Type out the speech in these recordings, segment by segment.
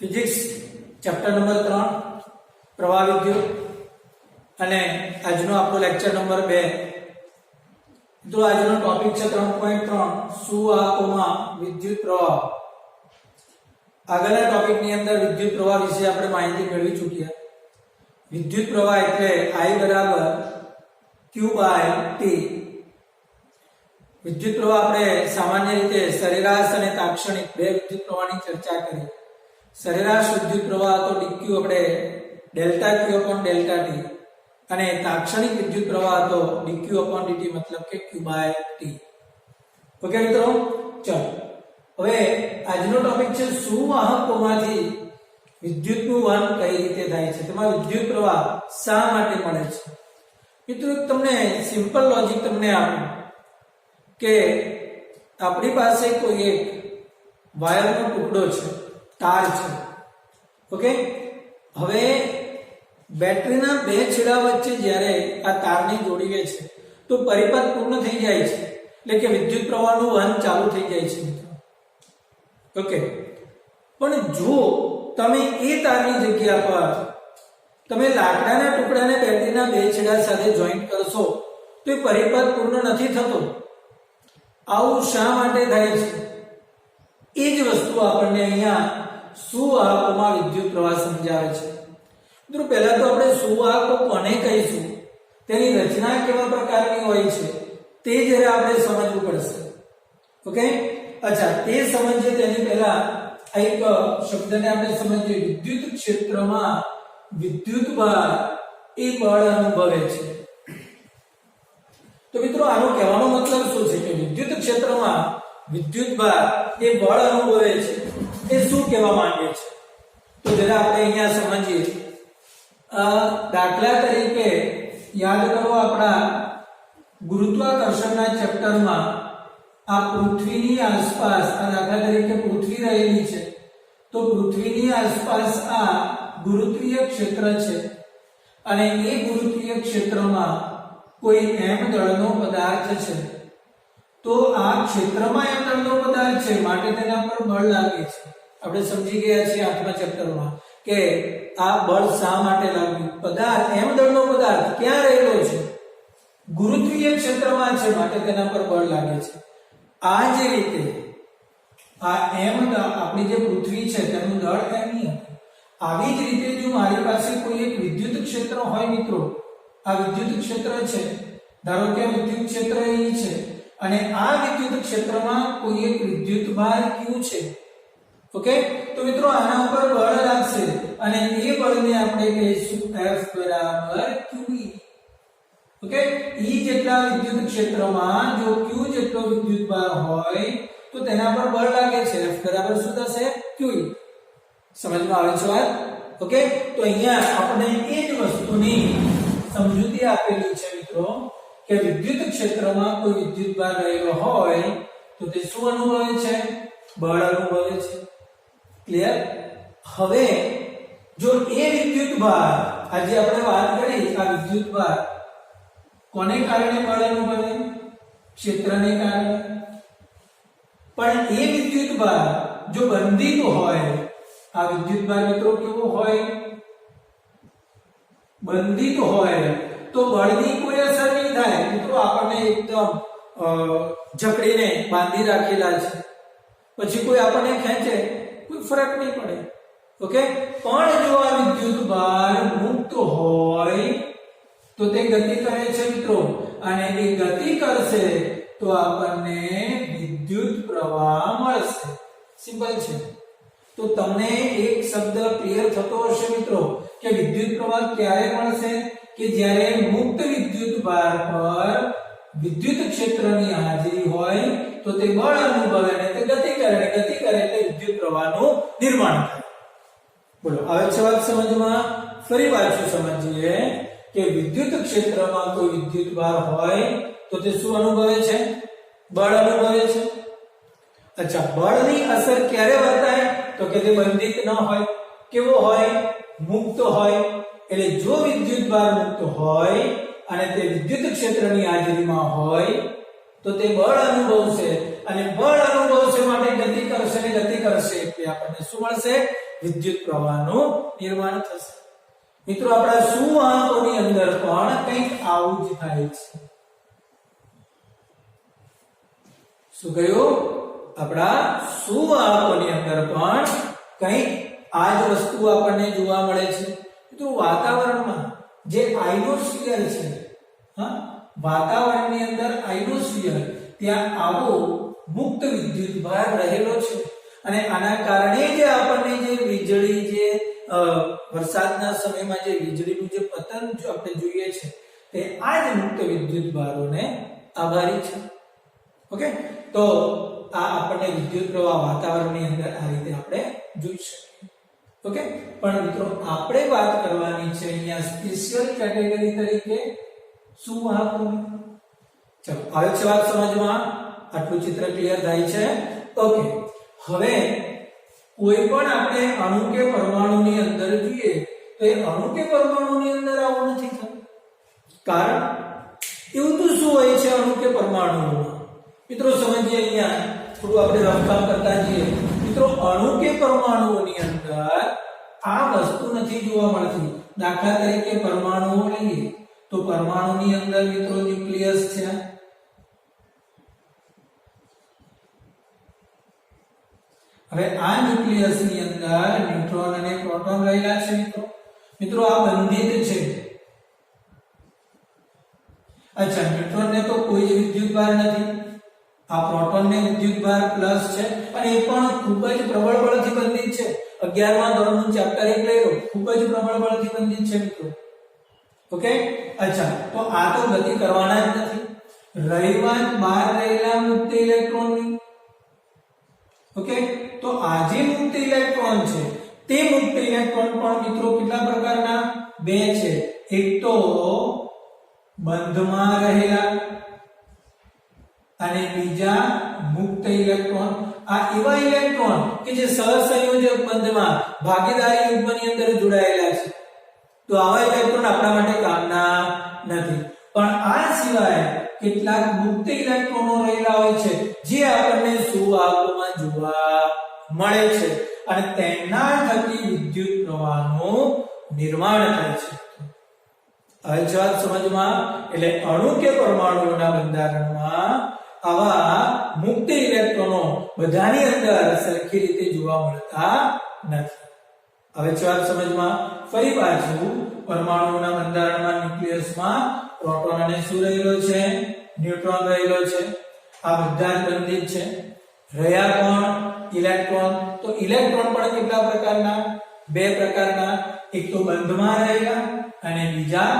Physics chapter number 3 પ્રવાહ વિદ્યુત અને આજનો આપણો લેક્ચર નંબર 2 તો આજનો ટોપિક છે 3.3 સુવાહકોમાં વિદ્યુત પ્રવાહ. આગળના ટોપિકની અંદર વિદ્યુત પ્રવાહ વિશે આપણે માહિતી મેળવી ચૂક્યા. વિદ્યુત પ્રવાહ એટલે I બરાબર Q/T. વિદ્યુત પ્રવાહ આપણે સામાન્ય રીતે સરેરાશ અને તાક્ષણિક બે વિદ્યુત પ્રવાહની ચર્ચા કરી. સરેરાશ વિદ્યુત પ્રવાહ તો dq આપણે ડેલ્ટા q/ડેલ્ટા t અને તાક્ષણિક વિદ્યુત પ્રવાહ તો dq/dt મતલબ કે q/t. ઓકે મિત્રો, ચલો હવે આજનો ટોપિક છે સુવાહકોમાંથી વિદ્યુતનું વહન કઈ રીતે થાય છે, તેમાં વિદ્યુત પ્રવાહ શા માટે મળે છે. મિત્રો તમને સિમ્પલ લોજિક તમને આપું કે આપણી પાસે કોઈ એક વાયરનો ટુકડો છે, તાર છે. ઓકે, હવે બેટરીના બે છેડા વચ્ચે જ્યારે આ તારને જોડીએ છે તો પરિપથ પૂર્ણ થઈ જાય છે, એટલે કે વિદ્યુત પ્રવાહનું વહન ચાલુ થઈ જાય છે મિત્રો. ઓકે, પણ જો તમે એ તારની જગ્યા પર તમે લાકડાના ટુકડાને બેટરીના બે છેડા સાથે જોઈન્ટ કરશો તો એ પરિપથ પૂર્ણ નથી થતો. આવું શા માટે થાય છે? એ જ વસ્તુ આપણને અહીંયા સુવાહકોમાં વિદ્યુત પ્રવાહ સમજાવે છે. મિત્રો પહેલા તો આપણે સુવાહકો કોને કહીશું, તેની રચના કેવા પ્રકારની હોય છે તે જરા આપણે સમજવું પડશે. ઓકે, અચ્છા, તે સમજીએ તેની પહેલા એક શબ્દને આપણે સમજીએ. વિદ્યુત ક્ષેત્રમાં વિદ્યુતભાર એ બળ અનુભવે છે. તો મિત્રો આનો કહેવાનો મતલબ શું છે કે વિદ્યુત ક્ષેત્રમાં વિદ્યુતભાર એ બળ અનુભવે છે, એ શું કહેવા માંગે છે? તો જરા આપણે અહીંયા સમજીએ. દાખલા તરીકે યાદ કરો આપણા ગુરુત્વાકર્ષણના ચેપ્ટરમાં આ પૃથ્વીની આસપાસ આ દાખલા તરીકે પૃથ્વી રહેલી છે, તો પૃથ્વીની આસપાસ આ ગુરુત્વીય ક્ષેત્ર છે અને એ ગુરુત્વીય ક્ષેત્રમાં કોઈ m દળનો પદાર્થ છે. તો આ ક્ષેત્રમાં m દળનો પદાર્થ છે માટે તેના પર બળ લાગે છે. આપણે સમજી ગયા છીએ આઠમા ચેપ્ટરમાં કે આ બળ શા માટે લાગ્યું. પદાર્થ m દળનો પદાર્થ ક્યાં રહેલો છે? ગુરુત્વીય ક્ષેત્રમાં છે માટે તેના પર બળ લાગે છે. આ જે રીતે આ m દળ આપણી જે પૃથ્વી છે તેનું દળ m હતું. આવી જ રીતે જો મારી પાસે કોઈ એક વિદ્યુત ક્ષેત્ર હોય મિત્રો, આ વિદ્યુત ક્ષેત્ર છે, ધારો કે વિદ્યુત ક્ષેત્ર અહીં છે અને આ વિદ્યુત ક્ષેત્રમાં કોઈ એક વિદ્યુતભાર q છે. ઓકે, તો મિત્રો આના ઉપર બળ લાગશે અને એ બળને આપણે કહીશું F બરાબર QE. ઓકે, E જેટલા વિદ્યુત ક્ષેત્રમાં જો q જેટલો વિદ્યુતભાર હોય તો તેના પર બળ લાગે છે. F બરાબર શું થશે? QE. સમજમાં આવે છે વાત? ઓકે, તો અહીંયા આપણે એ જ વસ્તુની સમજૂતી આપેલી છે મિત્રો કે વિદ્યુત ક્ષેત્રમાં કોઈ વિદ્યુતભાર રહેલો હોય તો તે શું અનુભવે છે? બળ અનુભવે છે. ક્લિયર? હવે જો એ વિદ્યુતભાર આજે આપણે વાત કરી, આ વિદ્યુતભાર કોને કારણે બળ અનુભવે? ક્ષેત્રને કારણે. પણ એ વિદ્યુતભાર જો બંધિત હોય, આ વિદ્યુતભાર મિત્રો કેવો હોય? બંધિત હોય તો બળની કોઈ અસર નહીં થાય. મિત્રો આપણને એકદમ જકડીને બાંધી રાખેલા છે, પછી કોઈ આપણને ખેંચે કોઈ ફરક નહીં પડે. ઓકે, પણ જો આ વિદ્યુતભાર મુક્ત હોય તો તે ગતિ કરે છે મિત્રો, અને એ ગતિ કરશે તો આપણને વિદ્યુત પ્રવાહ મળશે. સિમ્પલ છે. તો તમને એક શબ્દ ક્લિયર થતો હશે મિત્રો કે વિદ્યુત પ્રવાહ ક્યારે મળશે? કે જ્યારે મુક્ત વિદ્યુતભાર પર વિદ્યુત ક્ષેત્રની હાજરી હોય તો તે બળ અનુભવે અને તે ગતિ કરે એટલે વિદ્યુત પ્રવાહનું નિર્માણ થાય. બોલો, આવે છે વાત સમજમાં? ફરી પાછું સમજીએ કે વિદ્યુત ક્ષેત્રમાં કોઈ વિદ્યુતભાર હોય તો તે શું અનુભવે છે? બળ અનુભવે છે. અચ્છા, બળની અસર ક્યારે વર્તાય? તો કે તે બંધિત ન હોય. કેવો હોય? મુક્ત હોય. એટલે જો વિદ્યુતભાર મુક્ત હોય અને તે વિદ્યુત ક્ષેત્રની હાજરીમાં હોય તો તે બળ અનુભવશે અને બળ અનુભવશે માટે ગતિ કરશે આપણને શું મળશે? વિદ્યુત પ્રવાહનું નિર્માણ થશે. મિત્રો આપણા સુવાહકોની અંદર પણ કંઈક આવું જ થાય છે. શું કહ્યું? આપણા સુવાહકોની અંદર પણ કંઈક આ જ વસ્તુ આપણને જોવા મળે છે. મિત્રો વાતાવરણમાં જે આઇનોસ્ફિયર છે, વાતાવરણની અંદર આઇનોસ્ફિયર, ત્યાં આવો મુક્ત વિદ્યુતભાર રહેલો છે અને આના કારણે જે આપણને જે વીજળી, જે વરસાદના સમયમાં જે વીજળીનું જે પતન આપણે જોઈએ છે તે આ જ મુક્ત વિદ્યુતભારોને આભારી છે. ઓકે, તો આ આપણને વિદ્યુત પ્રવાહ વાતાવરણની અંદર આ રીતે આપણે જોઈ શકીએ. ઓકે, પણ મિત્રો આપણે વાત કરવાની છે અહીંયા સ્પેશિયલ કેટેગરી તરીકે સુવાહકોની. ચલો આવે છે વાત સમજમાં? આટલું ચિત્ર ક્લિયર થાય છે? ઓકે, હવે કોઈ પણ આપણે અણુ કે પરમાણુની અંદર જોઈએ તો એ અણુ કે પરમાણુની અંદર આવું નથી થતું. કારણ એવું તો શું હોય છે અણુ કે પરમાણુમાં? મિત્રો સમજીએ, અહીંયા થોડું આપણે રફકામ કરતા જઈએ. મિત્રો અણુ કે પરમાણુઓની અંદર આ વસ્તુ નથી જોવા મળતી. દાખલા તરીકે પરમાણુઓ લઈએ તો પરમાણુની અંદર મિત્રો ન્યુક્લિયસ છે. હવે આ ન્યુક્લિયસની અંદર ન્યુટ્રોન અને પ્રોટોન રહેલા છે. મિત્રો આ બંધિત છે. અચ્છા, ન્યુટ્રોનને તો કોઈ જ વિદ્યુતભાર નથી. આ પ્રોટોનને વિદ્યુતભાર પ્લસ છે અને એ પણ ખૂબ જ પ્રબળ બળથી બંધિત છે. 11મા ધોરણનું ચેપ્ટર 1 લઈ લો, ખૂબ જ પ્રબળ બળથી બંધિત છે મિત્રો. ઓકે, અચ્છા, તો આ તો ગતિ કરવાના જ નથી. રહી વાત બહાર રહેલા મુક્ત ઇલેક્ટ્રોનની. ઓકે, તો આ જે મુક્ત ઇલેક્ટ્રોન છે તે મુક્ત ઇલેક્ટ્રોન પણ મિત્રો કેટલા પ્રકારના? બે છે. એક તો બંધમાં રહેલા અને બીજા મુક્ત ઇલેક્ટ્રોન. આ એવા ઇલેક્ટ્રોન કે જે સહસંયોજક બંધમાં ભાગીદારી યુગ્મની અંદર જોડાયેલા છે. તો આવા ઇલેક્ટ્રોન આપણા માટે કામના નથી. પણ આ સિવાય કેટલાક મુક્ત ઇલેક્ટ્રોનો રહેલા હોય છે જે આપણને સુવાહકોમાં જોવા મળે છે અને તેમના થકી વિદ્યુત પ્રવાહનું નિર્માણ થાય છે. હવે વાત સમજમાં, એટલે અણુ કે પરમાણુઓના બંધારણમાં આવા મુક્ત ઇલેક્ટ્રોનો બધાની અંદર સરખી રીતે જોવા મળતા નથી. હવે વાત સમજમાં, ફરી પાછું પરમાણુઓના બંધારણમાં ન્યુક્લિયસમાં પ્રોટોન અને શું રહેલો છે? ન્યુટ્રોન રહેલો છે. આ બધા જ બંધિત છે. રહ્યા કોણ? ઇલેક્ટ્રોન. તો ઇલેક્ટ્રોન પણ કેટલા પ્રકારના? બે પ્રકારના. એક તો બંધમાં રહેલા અને બીજા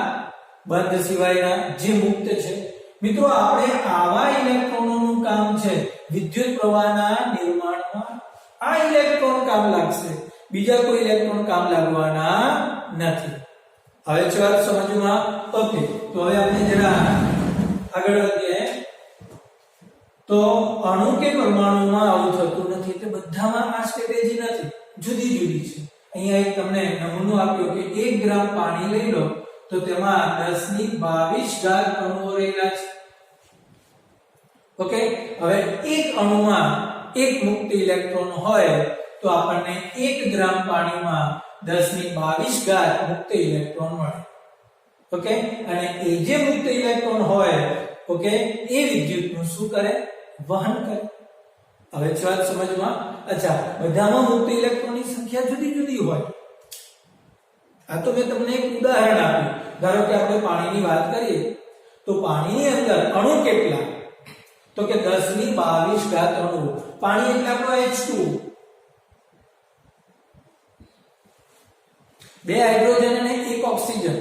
બંધ સિવાયના જે મુક્ત છે. મિત્રો આપણે આવા ઇલેક્ટ્રોનોનું કામ છે વિદ્યુત પ્રવાહના નિર્માણમાં. આ ઇલેક્ટ્રોન કામ લાગશે, બીજા કોઈ ઇલેક્ટ્રોન કામ લાગવાના નથી. હવે છે વાત સમજમાં? ઓકે, તો હવે આપણે જરા આગળ વધીએ. તો અણુ કે પરમાણુમાં આવું થતું નથી. એટલે બધામાં આ સ્ટ્રેટેજી નથી, જુદી જુદી છે. અહીંયા એક તમને નમૂનો આપ્યો કે 1 ગ્રામ પાણી લઈ લો તો તેમાં 1022 અણુઓ રહેલા છે. ઓકે, હવે એક અણુમાં એક મુક્ત ઇલેક્ટ્રોન હોય તો આપણને 1 ગ્રામ પાણીમાં 1022 મુક્ત ઇલેક્ટ્રોન મળે. ઓકે, અને એ જે મુક્ત ઇલેક્ટ્રોન હોય, ઓકે, એ વિદ્યુતનું શું કરે? વહન કરે. હવે વાત સમજમાં? અચ્છા, બધામાં મુક્ત ઇલેક્ટ્રોનની સંખ્યા જુદી જુદી હોય. આ તો મેં તમને એક ઉદાહરણ આપ્યું. ધારો કે આપણે પાણીની વાત કરીએ તો પાણીની અંદર અણુ કેટલા? તો કે 1022 અણુ. પાણી એટલે આપણો H2, 2 હાઇડ્રોજન અને 1 ઓક્સિજન.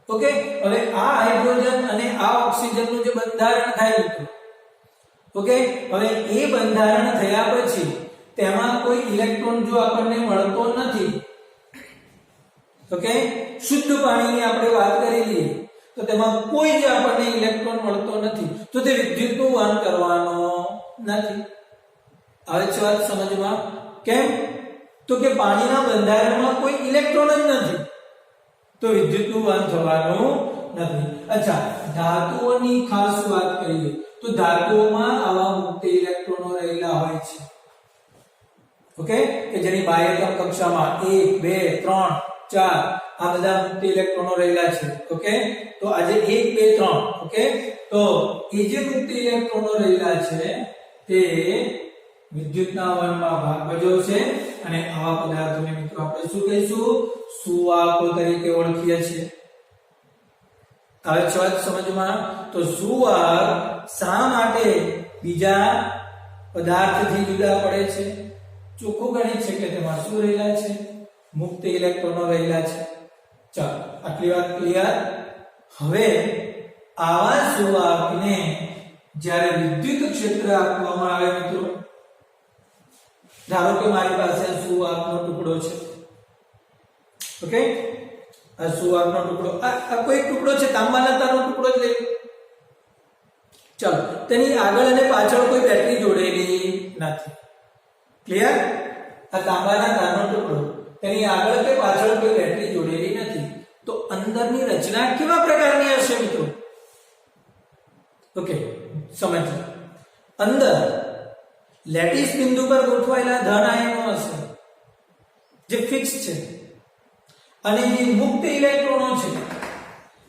ઓકે, હવે આ હાઇડ્રોજન અને આ ઓક્સિજનનું જે બંધારણ થાય મિત્રો, ઓકે, હવે એ બંધારણ થયા પછી તેમાં કોઈ ઇલેક્ટ્રોન જો આપણને મળતો નથી, ઓકે, શુદ્ધ પાણીની આપણે વાત કરી લઈએ તો તેમાં કોઈ જ આપણને ઇલેક્ટ્રોન મળતો નથી, તો તે વિદ્યુતનું વહન કરવાનો નથી. હવે છે વાત સમજમાં? કેમ? તો કે પાણીના બંધારણમાં કોઈ ઇલેક્ટ્રોન જ નથી, તો વિદ્યુતનું વહન થવાનું નથી. અચ્છા, ધાતુઓની ખાસ વાત કરીએ તો ધાતુઓમાં આવા મુક્ત ઇલેક્ટ્રોનો રહેલા હોય છે. ઓકે, કે જેની બાહ્યતમ કક્ષામાં 1 2 3 4 આ બધા મુક્ત ઇલેક્ટ્રોનો રહેલા છે. ઓકે, તો આજે 1 2 3 ઓકે, તો એ જે મુક્ત ઇલેક્ટ્રોનો રહેલા છે તે વિદ્યુતના વહનમાં ભાગ ભજવશે અને આવા પદાર્થોને મિત્રો આપણે શું કહીશું? સુવાહકો તરીકે ઓળખીએ છીએ. હવે વાત સમજમાં. તો સુવાહક શા માટે બીજા પદાર્થથી જુદા પડે છે? ચોખ્ખું ગણિત છે કે તેમાં શું રહેલા છે? મુક્ત ઇલેક્ટ્રોનો રહેલા છે. ચાલો, આટલી વાત ક્લિયર. હવે આવા સુવાહકને જ્યારે વિદ્યુત ક્ષેત્ર આપવામાં આવે મિત્રો, ધારો કે મારી પાસે સુવાહકનો ટુકડો છે. ઓકે, આ સુવાહકનો ટુકડો, આ કોઈ ટુકડો છે, તાંબાના તારનો ટુકડો જ લઈ. ચાલો, તેની આગળ અને પાછળ કોઈ બેટરી જોડેલી નથી. ક્લિયર? આ તાંબાના તારનો ટુકડો, તેની આગળ કે પાછળ કોઈ બેટરી જોડેલી નથી. તો અંદરની રચના કેવા પ્રકારની હશે મિત્રો? ઓકે, સમજો. અંદર લેટિસ બિંદુ પર ગોઠવાયેલા ધન આયનો હશે જે ફિક્સ છે, અને જે મુક્ત ઇલેક્ટ્રોનો છે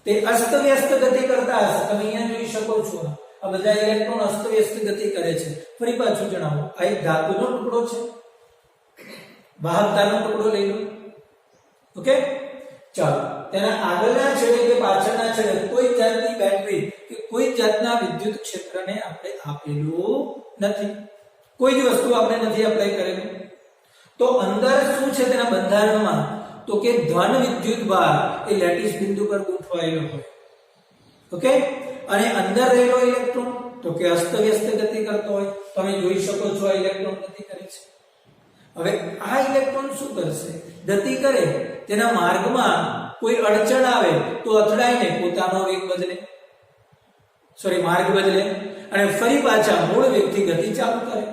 તે અસ્તવ્યસ્ત ગતિ કરતા હશે. તમે અહીંયા જોઈ શકો છો, આ બધા ઇલેક્ટ્રોન અસ્તવ્યસ્ત ગતિ કરે છે. ફરી પાછું જણાવો, આ એક ધાતુનો ટુકડો છે, વાહકતાનો ટુકડો લઈ લો. ઓકે, ચાલો, તેના આગળના છેડે કે પાછળના છેડે કોઈ જાતની બેટરી કે કોઈ જાતના વિદ્યુત ક્ષેત્રને આપણે આપેલું નથી. કોઈ જ વસ્તુ આપણે નથી એપ્લાય કરેલું. તો અંદર શું છે તેના બંધારણમાં? તો કે ધન વિદ્યુત ભાર એ લેટિસ બિંદુ પર ગોઠવાયેલો હોય. ઓકે, અને અંદર રહેલો ઇલેક્ટ્રોન તો કે અસ્તવ્યસ્ત ગતિ કરતો હોય. તમે જોઈ શકો છો આ ઇલેક્ટ્રોન ગતિ કરે છે. હવે આ ઇલેક્ટ્રોન શું કરશે? ગતિ કરે, તેના માર્ગમાં કોઈ અડચણ આવે તો અથડાઈને પોતાનો વેગ બદલે, માર્ગ બદલે અને ફરી પાછા મૂળ વેગથી ગતિ ચાલુ કરે.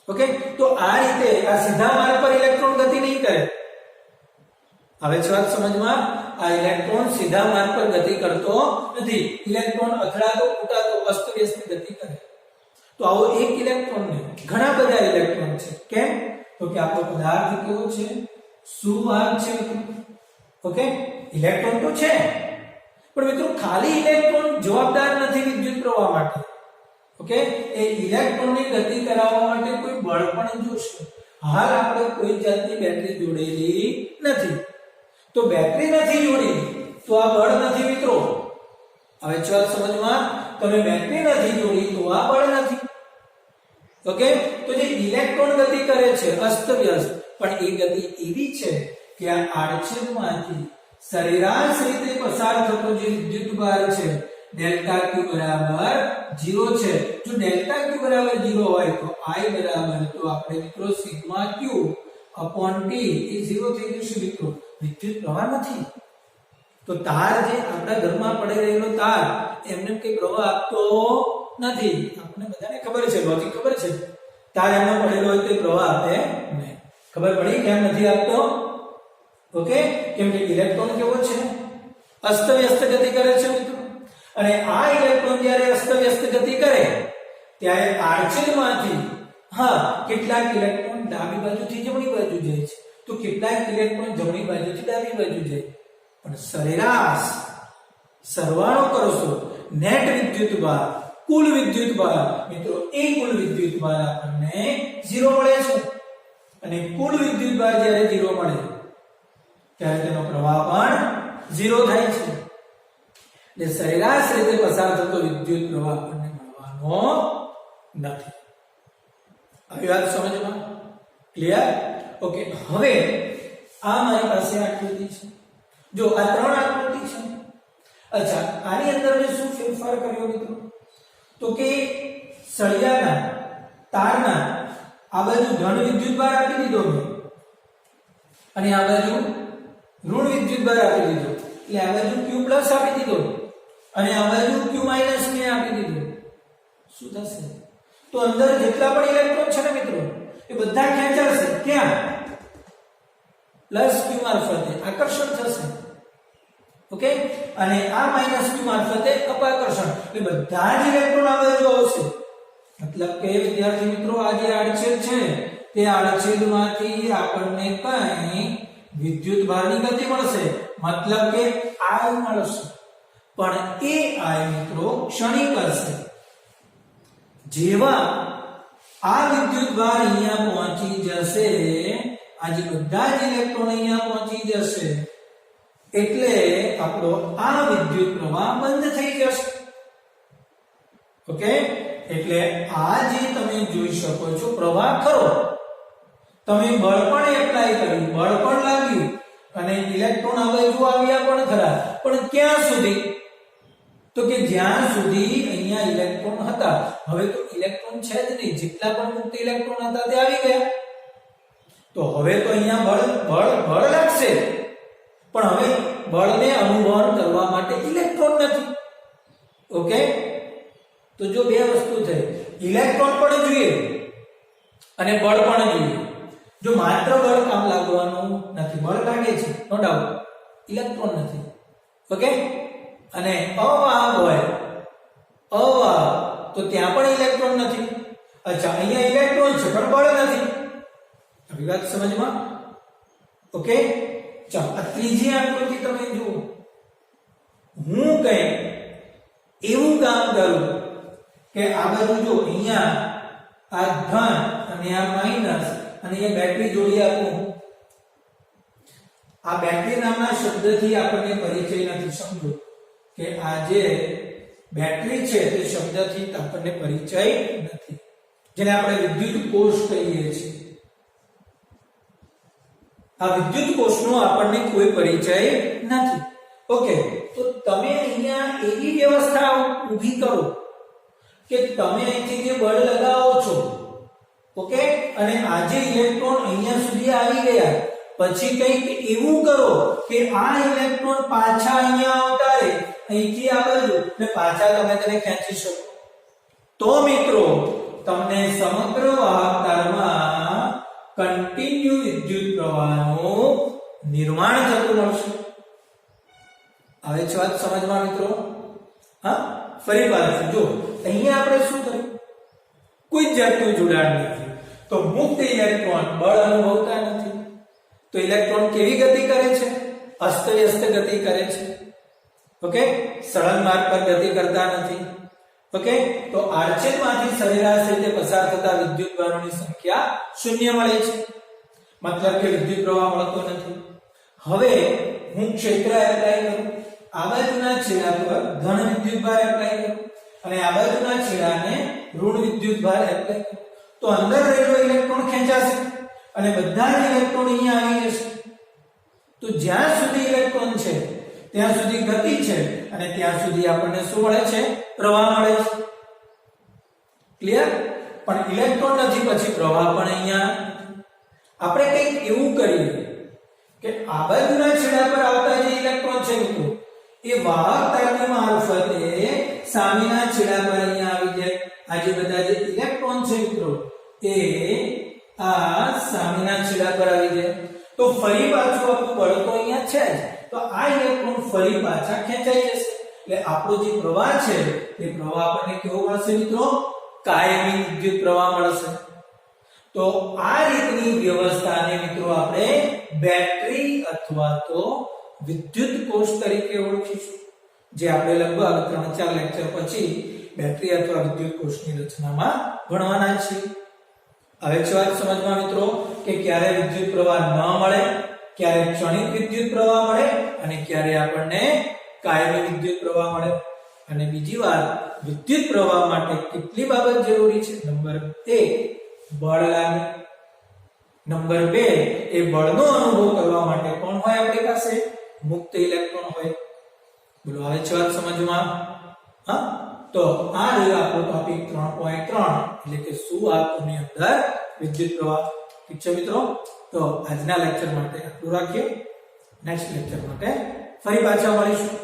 ઓકે, તો આ રીતે આ સીધા માર્ગ પર ઇલેક્ટ્રોન ગતિ નહીં કરે. હવે છે વાત સમજમાં. આ ઇલેક્ટ્રોન સીધા માર્ગ પર ગતિ કરતો નથી. ઇલેક્ટ્રોન અથડાતો ફૂટાતો અસ્તવ્યસ્ત ગતિ કરે. તો આવો એક ઇલેક્ટ્રોન ને ઘણા બધા ઇલેક્ટ્રોન છે. કેમ? તો કે આપણો પદાર્થ કેવો છે? સુવાહક છે. ઓકે, ઇલેક્ટ્રોન તો છે, પણ મિત્રો ખાલી ઇલેક્ટ્રોન જવાબદાર નથી વિદ્યુત પ્રવાહ માટે. ઓકે, એ ઇલેક્ટ્રોનની ગતિ કરાવવા માટે કોઈ બળ પણ જોશે. હાલ આપણે કોઈ જાતની બેટરી જોડેલી નથી. તો બેટરી નથી જોડી તો આ બળ નથી મિત્રો. હવે વાત સમજમાં. તમે બેટરી નથી જોડી તો આ બળ નથી. ઓકે, તો જે ઇલેક્ટ્રોન ગતિ કરે છે અસ્તવ્યસ્ત, પણ એ ગતિ એવી છે કે આ આડછેદમાંથી સરેરાશ રીતે પસાર થતો જે વિદ્યુતભાર છે ડેલ્ટા ક્યુ બરાબર 0 છે. જો ડેલ્ટા ક્યુ બરાબર 0 હોય તો I બરાબર, તો આપણે મિત્રો સિગ્મા ક્યુ અપોન ટી એ 0 થઈ જશે મિત્રો. વિદ્યુત પ્રવાહ નથી. તો તાર જે આપણા ઘરમાં પડી રહેલો તાર એમને કઈ પ્રવાહ આપતો નથી. આપણને બધાને ખબર છે, લોજિક ખબર છે. તાર એમનો પડેલો હોય તો પ્રવાહ આપે નહીં. ખબર પડી કેમ નથી આપતો? ઓકે, કેમ કે ઇલેક્ટ્રોન કેવો છે? અસ્તવ્યસ્ત ગતિ કરે છે મિત્રો. અને આ ઇલેક્ટ્રોન જ્યારે અસ્તવ્યસ્ત ગતિ કરે ત્યારે આડછેદમાંથી કેટલાક ઇલેક્ટ્રોન ડાબી બાજુથી જમણી બાજુ જાય છે, તો કેટલાક ઇલેક્ટ્રોન જમણી બાજુથી ડાબી બાજુ જાય. પણ સરેરાશ સરવાળો કરશો નેટ વિદ્યુતભાર, કુલ વિદ્યુતભાર મિત્રો, એ કુલ વિદ્યુતભાર આપણને 0 મળે છે. અને કુલ વિદ્યુતભાર જ્યારે 0 મળે ત્યારે તેનો પ્રવાહ પણ 0 થાય છે. એટલે સરેરાશ રીતે પસાર થતો વિદ્યુત પ્રવાહ આપણને મળવાનો નથી. આવી વાત સમજમાં ક્લિયર? ઓકે, હવે આ મારી પાસે આકૃતિ છે. જો આ 3 આકૃતિ છે. અચ્છા, આની અંદર મેં શું ફેરફાર કર્યો મિત્રો? તો કે સળિયાના તારના આ બાજુ ધન વિદ્યુતભાર આપી દીધો મેં, અને આ બાજુ ઋણ વિદ્યુતભાર આપી દીધો. એટલે આ બાજુ Q+ આપી દીધો અને આ બાજુ Q- મેં આપી દીધો. શું થશે? તો અંદર જેટલા પણ ઇલેક્ટ્રોન છે ને મિત્રો એ બધા ખેંચાશે. ક્યાં? +Q મારફતે આકર્ષણ થશે. ઓકે, અને આ -Q મારફતે અપાકર્ષણ. એટલે બધા જ ઇલેક્ટ્રોન આ બાજુ આવશે. મતલબ કે વિદ્યાર્થી મિત્રો આ જે આડછેદ છે તે આડછેદમાંથી આપણને કઈ વિદ્યુત ભારની ગતિ મળશે, મતલબ કે I મળશે, પણ એ I મિત્રો ક્ષણિક હશે. જેવા આ વિદ્યુત ભાર અહીંયા પહોંચી જશે, આજે બધા જ ઇલેક્ટ્રોન અહીંયા પહોંચી જશે, એટલે આપણો આ વિદ્યુત પ્રવાહ બંધ થઈ જશે. ઓકે, એટલે આ જે તમે જોઈ શકો છો પ્રવાહ ખરો, તમે બળ પણ એપ્લાય કર્યું, બળ પણ લાગ્યું અને ઇલેક્ટ્રોન હવે જો આવ્યા પણ ખરા, પણ ક્યાં સુધી? તો કે જ્યાં સુધી અહીંયા ઇલેક્ટ્રોન હતા. હવે તો ઇલેક્ટ્રોન છે જ નહીં, જેટલા પણ મુક્ત ઇલેક્ટ્રોન હતા તે આવી ગયા. તો હવે તો અહીંયા બળ લાગશે, પણ હવે બળને અનુભવ કરવા માટે ઇલેક્ટ્રોન નથી. ઓકે, તો જો બે વસ્તુ થઈ, ઇલેક્ટ્રોન પણ જોઈએ અને બળ પણ જોઈએ. જો માત્ર બળ કામ લાગવાનું નથી, બળ લાગે છે નો ડાઉટ, ઇલેક્ટ્રોન નથી. ઓકે, અને અવાહક હોય, અવાહક તો ત્યાં પણ ઇલેક્ટ્રોન નથી. અચ્છા, અહીંયા ઇલેક્ટ્રોન છે પણ બળ નથી. આવી વાત સમજમાં? ઓકે, ચાલો આ ત્રીજી આકૃતિ તમે જુઓ. હું કઈ એવું કામ કરું કે આ બાજુ જો અહીંયા આ ધન અને આ માઈનસ અને એ બેટરી જોડી આપું. આ બેટરી નામના શબ્દથી આપણને પરિચય નથી, સમજો કે આ જે બેટરી છે તે શબ્દથી આપણને પરિચય નથી, જેને આપણે વિદ્યુત કોષ કહીએ છીએ. આ વિદ્યુત કોષનો આપણને કોઈ પરિચય નથી. ઓકે, તો તમે અહીંયા એવી વ્યવસ્થા ઊભી કરો કે તમે અહીંથી જે બળ લગાવો છો, ઓકે, અને આજે ઇલેક્ટ્રોન અહીંયા સુધી આવી ગયા, પછી કંઈક એવું કરો કે આ ઇલેક્ટ્રોન પાછા અહીંયા આવતા રહે, અહીંથી આ બાજુ ને પાછા તમે તેને ખેંચી શકો. તો મિત્રો તમને સમગ્ર વાહક તારમાં કન્ટિન્યુ વિદ્યુત પ્રવાહનું નિર્માણ થતું મળશે. આવે છે વાત સમજમાં મિત્રો? હા, ફરી પાછું જો અહીંયા આપણે શું કર્યું, કોઈ જાતનું જોડાણ નથી, તો મુક્ત ઇલેક્ટ્રોન બળ અનુભવતા નથી. તો ઇલેક્ટ્રોન કેવી ગતિ કરે છે? અસ્તવ્યસ્ત ગતિ કરે છે. ઓકે, સળંગ માર્ગ પર ગતિ કરતા નથી. ઓકે, તો આડછેદમાંથી સરેરાશ રીતે પસાર થતા વિદ્યુત ભારોની સંખ્યા શૂન્ય મળે છે, મતલબ કે વિદ્યુત પ્રવાહ મળતો નથી. હવે હું ક્ષેત્ર એપ્લાય કરું, આ બાજુના છેડા પર ધન વિદ્યુત ભાર એપ્લાય કરું અને આ બાજુના છેડાને ઋણ વિદ્યુત ભાર એપ્લાય કરું, તો અંદર રહેલો ઇલેક્ટ્રોન ખેંચાશે અને બધા જ ઇલેક્ટ્રોન અહીંયા આવી જશે. તો જ્યાં સુધી ઇલેક્ટ્રોન છે ત્યાં સુધી ગતિ છે અને ત્યાં સુધી આપણને શું મળે છે? પ્રવાહ મળે છે. ક્લિયર? પણ ઇલેક્ટ્રોન નથી, પછી પ્રવાહ પણ અહીંયા. આપણે કંઈક એવું કરીએ કે આ બાજુના છેડા પર આવતા જે ઇલેક્ટ્રોન છે મિત્રો, એ વાહક તારની મારફતે સામેના છેડા પર અહીંયા આવી જાય. આ જે બધા જે ઇલેક્ટ્રોન છે મિત્રો, એ આ સામેના છેડા પર આવી જાય. તો ફરી પાછું આપણું બળ તો અહીંયા છે જ, તો આ ઇલેક્ટ્રોન ફરી પાછા ખેંચાઈ જશે. એટલે આપણો જે પ્રવાહ છે એ પ્રવાહ આપણને કેવો મળશે મિત્રો? કાયમી વિદ્યુત પ્રવાહ મળશે. તો આ રીતની વ્યવસ્થાને મિત્રો આપણે બેટરી અથવા તો વિદ્યુત કોષ તરીકે ઓળખીશું, જે આપણે લગભગ 3-4 લેક્ચર પછી બેટરી અથવા વિદ્યુત કોષની રચનામાં ભણવાના છીએ. હવે છે વાત સમજમાં મિત્રો કે ક્યારે વિદ્યુત પ્રવાહ ન મળે, ક્યારે ક્ષણિક વિદ્યુત પ્રવાહ મળે અને ક્યારે આપણને કાયમી વિદ્યુત પ્રવાહ મળે. અને બીજી વાત, વિદ્યુત પ્રવાહ માટે કેટલી બાબત જરૂરી છે? નંબર 1 બળ લાગે, નંબર 2 એ બળનો અનુભવ કરવા માટે કોણ હોય આપણી પાસે? મુક્ત ઇલેક્ટ્રોન હોય. બોલો, આવે છે વાત સમજમાં? હા, તો આ રહ્યો આપણો ટોપિક 3.3 એટલે કે સુવાહકોની અંદર વિદ્યુત પ્રવાહ. ઠીક છે મિત્રો? તો આજના લેક્ચર માટે આટલું રાખીએ. નેક્સ્ટ લેક્ચર માટે ફરી પાછા મળીશું.